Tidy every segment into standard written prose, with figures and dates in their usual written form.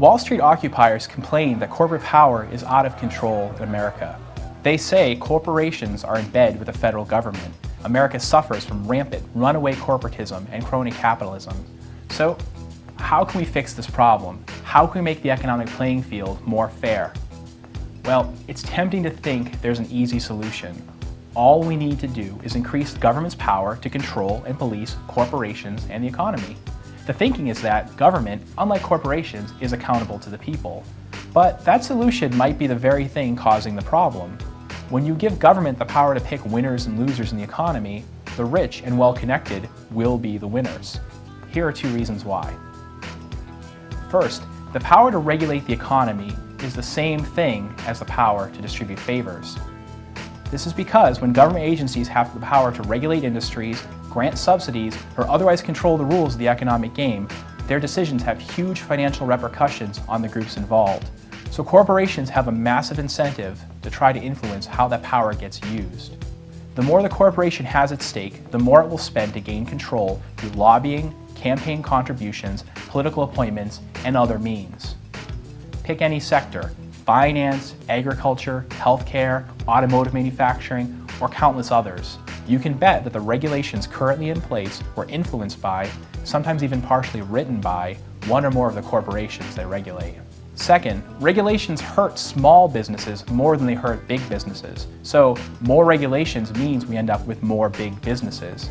Wall Street occupiers complain that corporate power is out of control in America. They say corporations are in bed with the federal government. America suffers from rampant, runaway corporatism and crony capitalism. So, how can we fix this problem? How can we make the economic playing field more fair? Well, it's tempting to think there's an easy solution. All we need to do is increase government's power to control and police corporations and the economy. The thinking is that government, unlike corporations, is accountable to the people. But that solution might be the very thing causing the problem. When you give government the power to pick winners and losers in the economy, the rich and well-connected will be the winners. Here are 2 reasons why. First, the power to regulate the economy is the same thing as the power to distribute favors. This is because when government agencies have the power to regulate industries, grant subsidies, or otherwise control the rules of the economic game, their decisions have huge financial repercussions on the groups involved. So corporations have a massive incentive to try to influence how that power gets used. The more the corporation has at stake, the more it will spend to gain control through lobbying, campaign contributions, political appointments, and other means. Pick any sector: finance, agriculture, healthcare, automotive manufacturing, or countless others. You can bet that the regulations currently in place were influenced by, sometimes even partially written by, one or more of the corporations they regulate. Second, regulations hurt small businesses more than they hurt big businesses. So more regulations means we end up with more big businesses.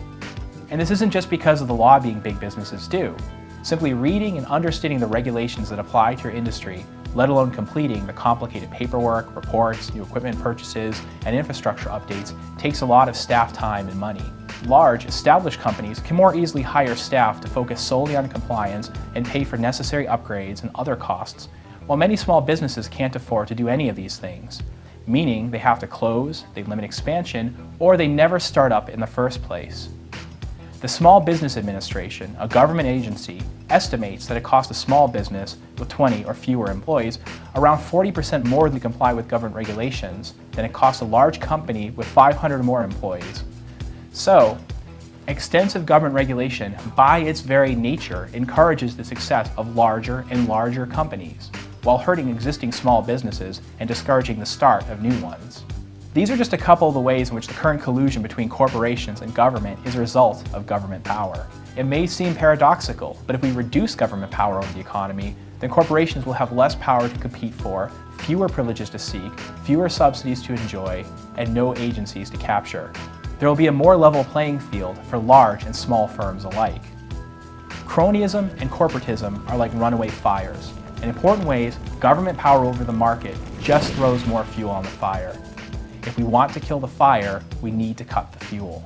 And this isn't just because of the lobbying big businesses do. Simply reading and understanding the regulations that apply to your industry, let alone completing the complicated paperwork, reports, new equipment purchases, and infrastructure updates, takes a lot of staff time and money. Large, established companies can more easily hire staff to focus solely on compliance and pay for necessary upgrades and other costs, while many small businesses can't afford to do any of these things, meaning they have to close, they limit expansion, or they never start up in the first place. The Small Business Administration, a government agency, estimates that it costs a small business with 20 or fewer employees around 40% more to comply with government regulations than it costs a large company with 500 or more employees. So, extensive government regulation, by its very nature, encourages the success of larger and larger companies, while hurting existing small businesses and discouraging the start of new ones. These are just a couple of the ways in which the current collusion between corporations and government is a result of government power. It may seem paradoxical, but if we reduce government power over the economy, then corporations will have less power to compete for, fewer privileges to seek, fewer subsidies to enjoy, and no agencies to capture. There will be a more level playing field for large and small firms alike. Cronism and corporatism are like runaway fires. In important ways, government power over the market just throws more fuel on the fire. If we want to kill the fire, we need to cut the fuel.